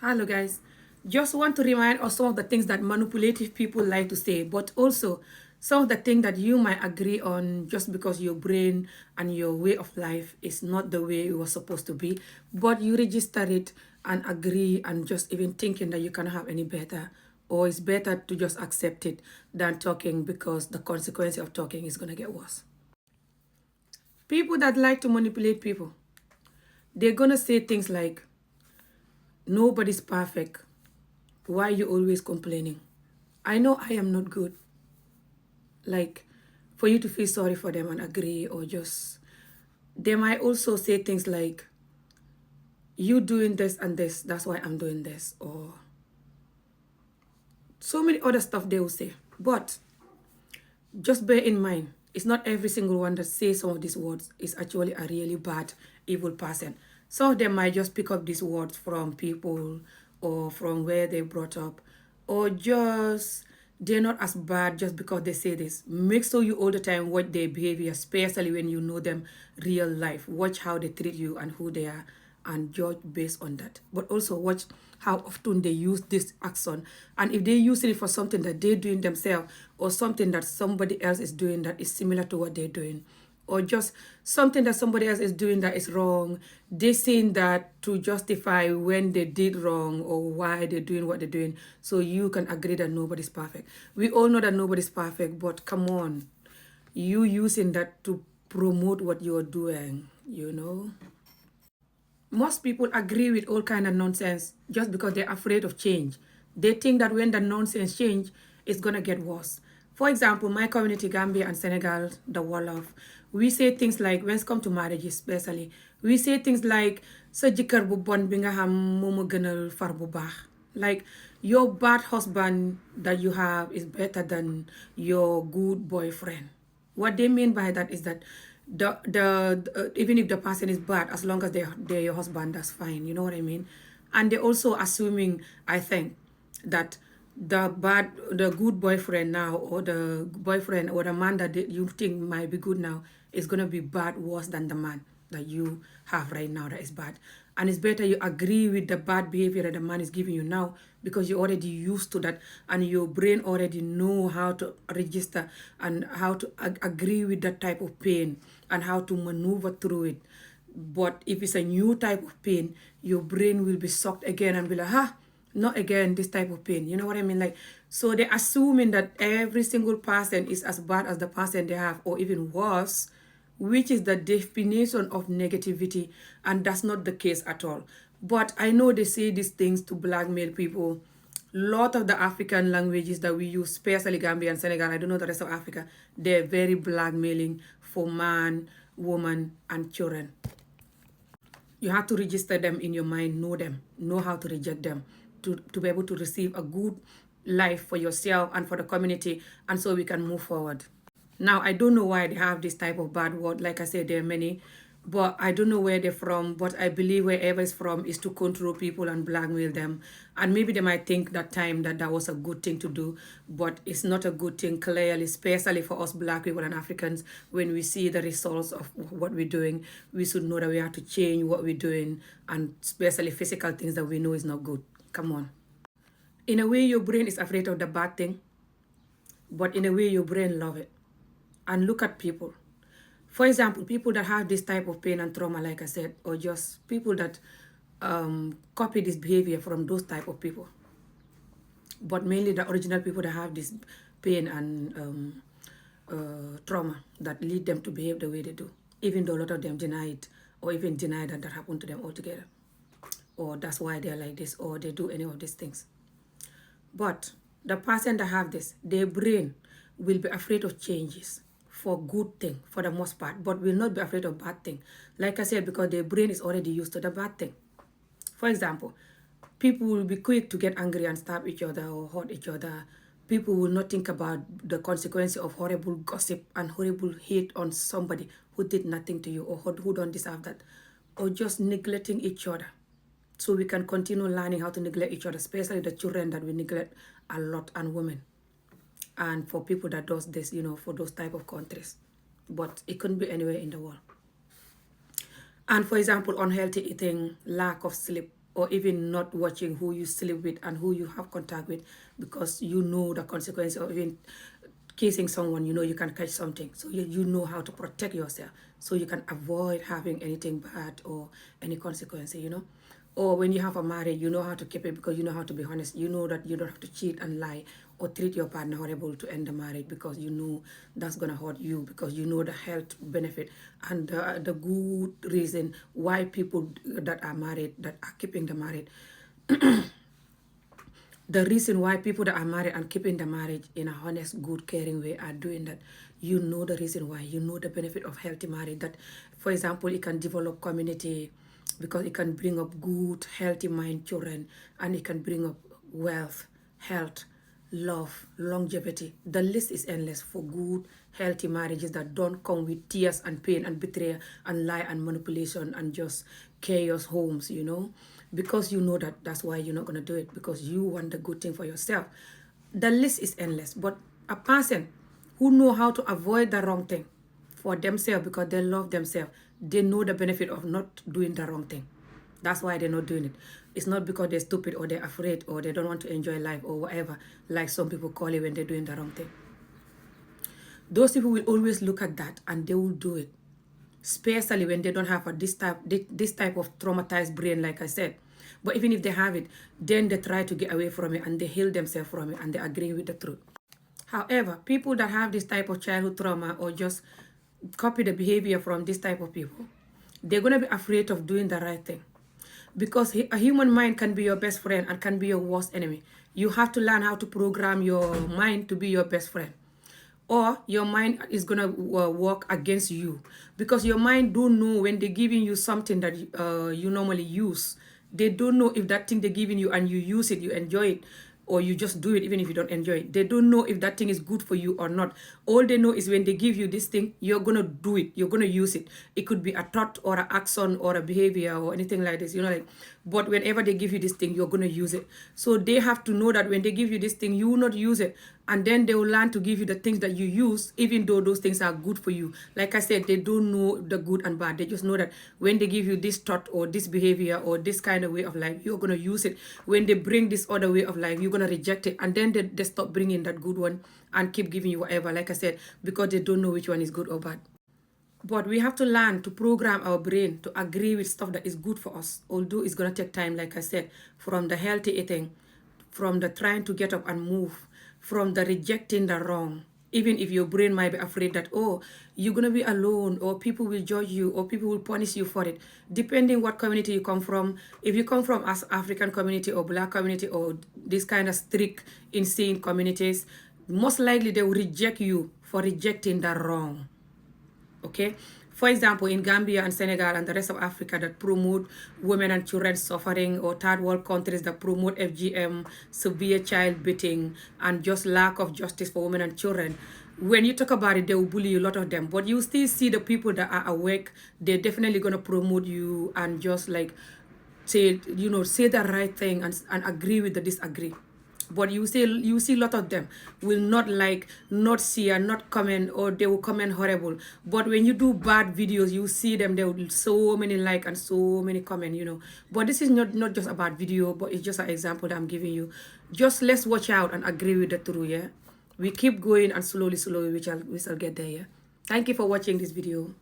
Hello, guys. Just want to remind us some of the things that manipulative people like to say, but also some of the things that you might agree on just because your brain and your way of life is not the way it was supposed to be, but you register it and agree and just even thinking that you cannot have any better, or it's better to just accept it than talking because the consequence of talking is going to get worse. People that like to manipulate people, they're going to say things like, nobody's perfect. Why are you always complaining? I know I am not good. Like, for you to feel sorry for them and agree, or just, they might also say things like, you doing this and this, that's why I'm doing this, or so many other stuff they will say. But just bear in mind, it's not every single one that says some of these words is actually a really bad, evil person. Some of them might just pick up these words from people or from where they brought up, or just they're not as bad just because they say this. Make sure you all the time watch their behavior, especially when you know them real life. Watch how they treat you and who they are, and judge based on that. But also watch how often they use this action, and if they use it for something that they're doing themselves, or something that somebody else is doing that is similar to what they're doing, or just something that somebody else is doing that is wrong, they saying that to justify when they did wrong or why they're doing what they're doing, so you can agree that nobody's perfect. We all know that nobody's perfect, but come on, you using that to promote what you're doing. Most people agree with all kind of nonsense just because they're afraid of change. They think that when the nonsense change, it's gonna get worse. For example, my community, Gambia and Senegal, the Wolof, we say things like, when it comes to marriage especially, we say things like, sa jëkkër bu bon bi nga xam moo ma gënal far bu baax. Like, your bad husband that you have is better than your good boyfriend. What they mean by that is that even if the person is bad, as long as they're your husband, that's fine. You know what I mean? And they're also assuming, I think, that the good boyfriend now, or the boyfriend or the man that you think might be good now, is gonna be bad worse than the man that you have right now that is bad. And it's better you agree with the bad behavior that the man is giving you now, because you're already used to that, and your brain already know how to register and how to agree with that type of pain and how to maneuver through it. But if it's a new type of pain, your brain will be shocked again and be like, not again this type of pain. You know what I mean? Like, so they're assuming that every single person is as bad as the person they have, or even worse, which is the definition of negativity, and that's not the case at all. But I know they say these things to blackmail people. Lot of the African languages that we use, especially Gambia and Senegal, I don't know the rest of Africa, they're very blackmailing for man, woman, and children. You have to register them in your mind, know them, know how to reject them, to be able to receive a good life for yourself and for the community, and so we can move forward. Now, I don't know why they have this type of bad word. Like I said, there are many, but I don't know where they're from. But I believe wherever it's from is to control people and blackmail them. And maybe they might think that time that that was a good thing to do, but it's not a good thing, clearly, especially for us black people and Africans. When we see the results of what we're doing, we should know that we have to change what we're doing, and especially physical things that we know is not good. Come on. In a way, your brain is afraid of the bad thing, but in a way, your brain love it. And look at people. For example, people that have this type of pain and trauma, like I said, or just people that copy this behavior from those type of people. But mainly the original people that have this pain and trauma that lead them to behave the way they do, even though a lot of them deny it, or even deny that that happened to them altogether, or that's why they're like this, or they do any of these things. But the person that have this, their brain will be afraid of changes for good thing for the most part, but will not be afraid of bad thing. Like I said, because their brain is already used to the bad thing. For example, people will be quick to get angry and stab each other or hurt each other. People will not think about the consequences of horrible gossip and horrible hate on somebody who did nothing to you, or who don't deserve that, or just neglecting each other. So we can continue learning how to neglect each other, especially the children that we neglect a lot, and women. And for people that does this, for those type of countries. But it couldn't be anywhere in the world. And for example, unhealthy eating, lack of sleep, or even not watching who you sleep with and who you have contact with, because you know the consequence of even kissing someone, you know you can catch something. So you know how to protect yourself so you can avoid having anything bad or any consequences, you know. Or when you have a marriage, you know how to keep it because you know how to be honest. You know that you don't have to cheat and lie or treat your partner horrible to end the marriage, because you know that's gonna hurt you, because you know the health benefit and the good reason why people that are married, that are keeping the marriage, the reason why people that are married and keeping the marriage in a honest, good, caring way are doing that. You know the reason why. You know the benefit of healthy marriage. That, for example, it can develop community because it can bring up good, healthy mind children, and it can bring up wealth, health, love, longevity. The list is endless for good, healthy marriages that don't come with tears and pain and betrayal and lie and manipulation and just chaos homes, you know. Because you know that that's why you're not going to do it, because you want the good thing for yourself. The list is endless. But a person who know how to avoid the wrong thing for themselves because they love themselves, they know the benefit of not doing the wrong thing. That's why they're not doing it. It's not because they're stupid or they're afraid or they don't want to enjoy life or whatever, like some people call it when they're doing the wrong thing. Those people will always look at that and they will do it, especially when they don't have this type of traumatized brain, like I said. But even if they have it, then they try to get away from it and they heal themselves from it and they agree with the truth. However, people that have this type of childhood trauma or just copy the behavior from this type of people, they're going to be afraid of doing the right thing. Because a human mind can be your best friend and can be your worst enemy. You have to learn how to program your mind to be your best friend, or your mind is gonna work against you, because your mind don't know when they're giving you something that you normally use. They don't know if that thing they're giving you and you use it, you enjoy it, or you just do it even if you don't enjoy it. They don't know if that thing is good for you or not. All they know is when they give you this thing, you're gonna do it, you're gonna use it. It could be a thought or an action or a behavior or anything like this, you know, like. But whenever they give you this thing, you're gonna use it. So they have to know that when they give you this thing, you will not use it, and then they will learn to give you the things that you use, even though those things are good for you. Like I said, they don't know the good and bad. They just know that when they give you this thought or this behavior or this kind of way of life, you're going to use it. When they bring this other way of life, you're going to reject it, and then they stop bringing that good one and keep giving you whatever, like I said, because they don't know which one is good or bad. But we have to learn to program our brain to agree with stuff that is good for us, although it's going to take time, like I said, from the healthy eating, from the trying to get up and move, from the rejecting the wrong. Even if your brain might be afraid that, oh, you're going to be alone, or people will judge you, or people will punish you for it, depending what community you come from. If you come from as African community or Black community or this kind of strict, insane communities, most likely they will reject you for rejecting the wrong. Okay, for example, in Gambia and Senegal and the rest of Africa that promote women and children suffering, or third world countries that promote FGM, severe child beating, and just lack of justice for women and children, when you talk about it, they will bully you, a lot of them. But you still see the people that are awake, they're definitely going to promote you and just like say, you know, say the right thing and agree with the disagree. But you see a lot of them will not like, not share, not comment, or they will comment horrible. But when you do bad videos, you see them, there will so many like and so many comment, you know. But this is not just about video, but it's just an example that I'm giving you. Just let's watch out and agree with the truth, yeah. We keep going and slowly we shall get there, yeah. Thank you for watching this video.